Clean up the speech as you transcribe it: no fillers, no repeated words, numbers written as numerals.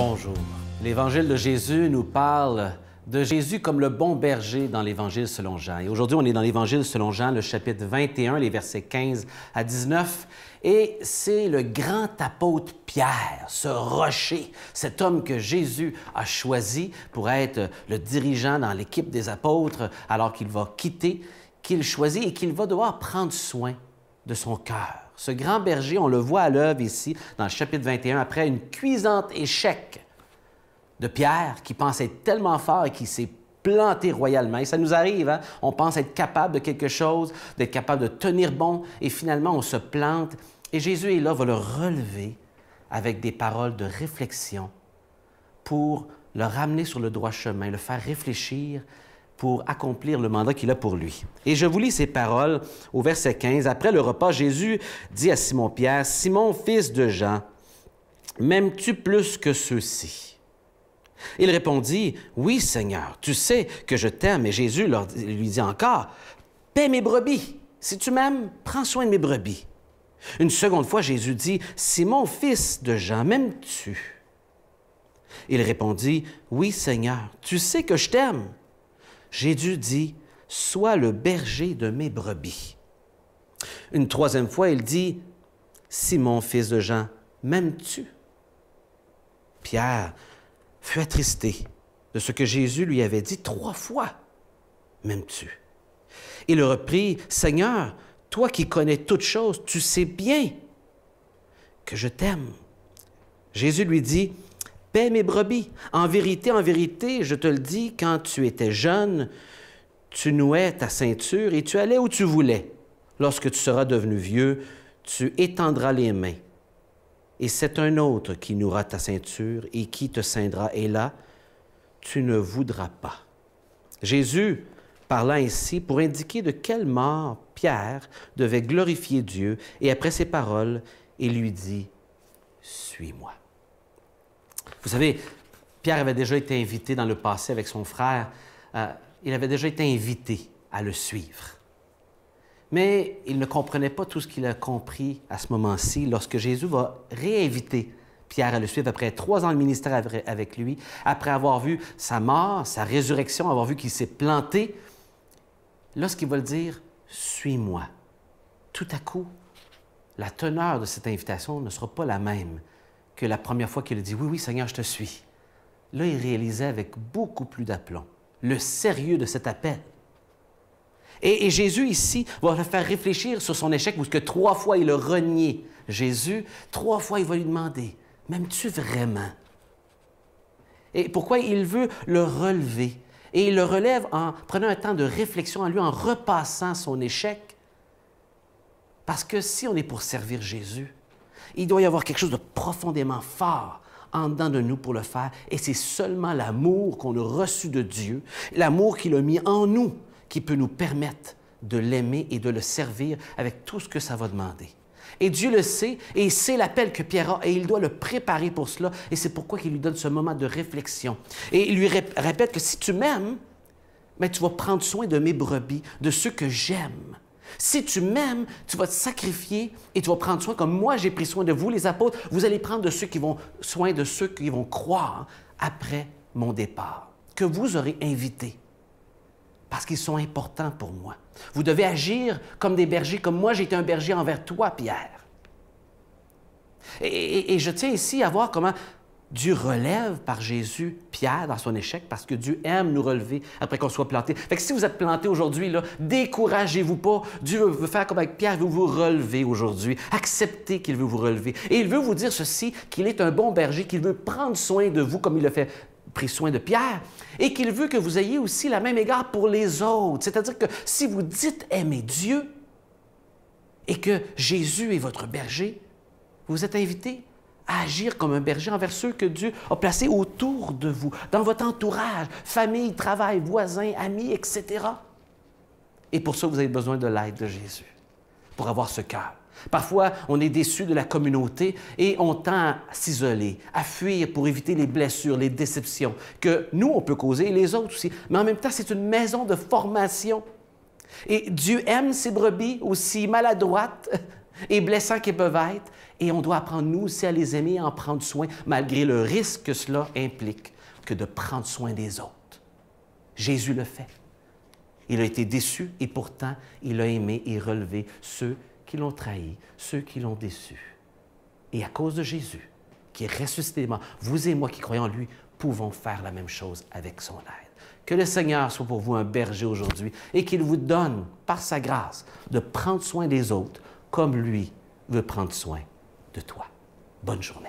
Bonjour. L'Évangile de Jésus nous parle de Jésus comme le bon berger dans l'Évangile selon Jean. Et aujourd'hui, on est dans l'Évangile selon Jean, le chapitre 21, les versets 15 à 19. Et c'est le grand apôtre Pierre, ce rocher, cet homme que Jésus a choisi pour être le dirigeant dans l'équipe des apôtres alors qu'il va quitter, qu'il choisit et qu'il va devoir prendre soin de son cœur. Ce grand berger, on le voit à l'œuvre ici, dans le chapitre 21, après une cuisante échec de Pierre, qui pense être tellement fort et qui s'est planté royalement. Et ça nous arrive, hein? On pense être capable de quelque chose, d'être capable de tenir bon, et finalement, on se plante. Et Jésus est là, va le relever avec des paroles de réflexion pour le ramener sur le droit chemin, le faire réfléchir pour accomplir le mandat qu'il a pour lui. Et je vous lis ces paroles au verset 15. Après le repas, Jésus dit à Simon-Pierre, « Simon, fils de Jean, m'aimes-tu plus que ceux-ci? » Il répondit, « Oui, Seigneur, tu sais que je t'aime. » Et Jésus lui dit encore, « Paie mes brebis. Si tu m'aimes, prends soin de mes brebis. » Une seconde fois, Jésus dit, « Simon, fils de Jean, m'aimes-tu? » Il répondit, « Oui, Seigneur, tu sais que je t'aime. » Jésus dit, « Sois le berger de mes brebis. » Une troisième fois, il dit, « Simon, fils de Jean, m'aimes-tu? » Pierre fut attristé de ce que Jésus lui avait dit 3 fois. « M'aimes-tu? » Il reprit, « Seigneur, toi qui connais toutes choses, tu sais bien que je t'aime. » Jésus lui dit, « Paie mes brebis. En vérité, je te le dis, quand tu étais jeune, tu nouais ta ceinture et tu allais où tu voulais. Lorsque tu seras devenu vieux, tu étendras les mains. Et c'est un autre qui nouera ta ceinture et qui te ceindra. Et là, tu ne voudras pas. » Jésus parla ainsi pour indiquer de quelle mort Pierre devait glorifier Dieu. Et après ces paroles, il lui dit, « Suis-moi. » Vous savez, Pierre avait déjà été invité dans le passé avec son frère. Il avait déjà été invité à le suivre. Mais il ne comprenait pas tout ce qu'il a compris à ce moment-ci lorsque Jésus va réinviter Pierre à le suivre après 3 ans de ministère avec lui, après avoir vu sa mort, sa résurrection, avoir vu qu'il s'est planté. Lorsqu'il va le dire « Suis-moi », tout à coup, la teneur de cette invitation ne sera pas la même que la première fois qu'il a dit « Oui, oui, Seigneur, je te suis ». Là, il réalisait avec beaucoup plus d'aplomb le sérieux de cet appel. Et Jésus, ici, va le faire réfléchir sur son échec, parce que 3 fois, il a renié Jésus. 3 fois, il va lui demander « M'aimes-tu vraiment? » Et pourquoi il veut le relever? Et il le relève en prenant un temps de réflexion en lui, en repassant son échec. Parce que si on est pour servir Jésus, il doit y avoir quelque chose de profondément fort en dedans de nous pour le faire. Et c'est seulement l'amour qu'on a reçu de Dieu, l'amour qu'il a mis en nous, qui peut nous permettre de l'aimer et de le servir avec tout ce que ça va demander. Et Dieu le sait, et il sait l'appel que Pierre a, et il doit le préparer pour cela. Et c'est pourquoi il lui donne ce moment de réflexion. Et il lui répète que si tu m'aimes, mais tu vas prendre soin de mes brebis, de ceux que j'aime. Si tu m'aimes, tu vas te sacrifier et tu vas prendre soin, comme moi j'ai pris soin de vous, les apôtres, vous allez prendre soin de ceux qui vont croire après mon départ, que vous aurez invités, parce qu'ils sont importants pour moi. Vous devez agir comme des bergers, comme moi j'ai été un berger envers toi, Pierre. Et je tiens ici à voir comment Dieu relève par Jésus Pierre dans son échec, parce que Dieu aime nous relever après qu'on soit planté. Fait que si vous êtes planté aujourd'hui, découragez-vous pas. Dieu veut faire comme avec Pierre, il veut vous relever aujourd'hui. Acceptez qu'il veut vous relever. Et il veut vous dire ceci, qu'il est un bon berger, qu'il veut prendre soin de vous comme il a pris soin de Pierre, et qu'il veut que vous ayez aussi la même égard pour les autres. C'est-à-dire que si vous dites aimer Dieu et que Jésus est votre berger, vous êtes invité à agir comme un berger envers ceux que Dieu a placés autour de vous, dans votre entourage, famille, travail, voisins, amis, etc. Et pour ça, vous avez besoin de l'aide de Jésus, pour avoir ce cœur. Parfois, on est déçu de la communauté et on tend à s'isoler, à fuir pour éviter les blessures, les déceptions que nous, on peut causer et les autres aussi. Mais en même temps, c'est une maison de formation. Et Dieu aime ses brebis, aussi maladroites, et blessants qu'ils peuvent être, et on doit apprendre nous aussi à les aimer et en prendre soin, malgré le risque que cela implique, que de prendre soin des autres. Jésus le fait. Il a été déçu et pourtant, il a aimé et relevé ceux qui l'ont trahi, ceux qui l'ont déçu. Et à cause de Jésus, qui est ressuscité des morts, vous et moi qui croyons en lui, pouvons faire la même chose avec son aide. Que le Seigneur soit pour vous un berger aujourd'hui et qu'il vous donne, par sa grâce, de prendre soin des autres comme lui veut prendre soin de toi. Bonne journée.